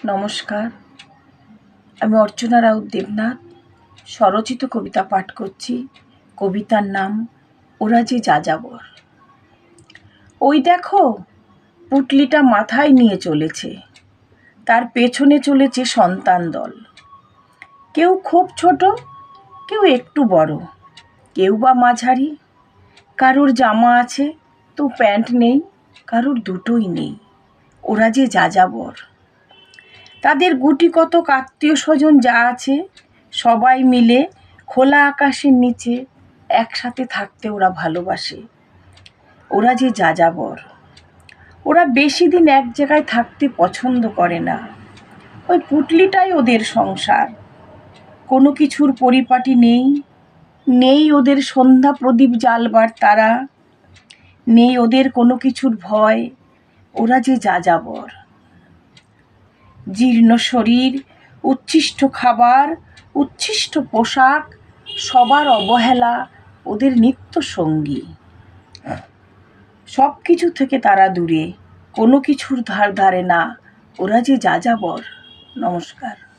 নমস্কার, আমি অর্চনা রাউত দেবনাথ স্বরচিত কবিতা পাঠ করছি। কবিতার নাম ওরা যে যাযাবর। ওই দেখো, পুটলিটা মাথায় নিয়ে চলেছে, তার পেছনে চলেছে সন্তান দল। কেউ খুব ছোট, কেউ একটু বড়, কেউ বা মাঝারি। কারোর জামা আছে তো প্যান্ট নেই, কারোর দুটোই নেই। ওরা যে যাযাবর। তাদের গুটি কতক আত্মীয় স্বজন যা আছে, সবাই মিলে খোলা আকাশের নিচে একসাথে থাকতে ওরা ভালোবাসে। ওরা যে যাযাবর। ওরা বেশি দিন এক জায়গায় থাকতে পছন্দ করে না। ওই পুটলিটাই ওদের সংসার। কোনো কিছুর পরিপাটি নেই, নেই ওদের সন্ধ্যা প্রদীপ জ্বালবার তারা, নেই ওদের কোনো কিছুর ভয়। ওরা যে যাযাবর। জীর্ণ শরীর, উচ্ছিষ্ট খাবার, উচ্ছিষ্ট পোশাক, সবার অবহেলা ওদের নিত্য সঙ্গী। সব কিছু থেকে তারা দূরে, কোনো কিছুর ধার ধারে না। ওরা যে যাযাবর। নমস্কার।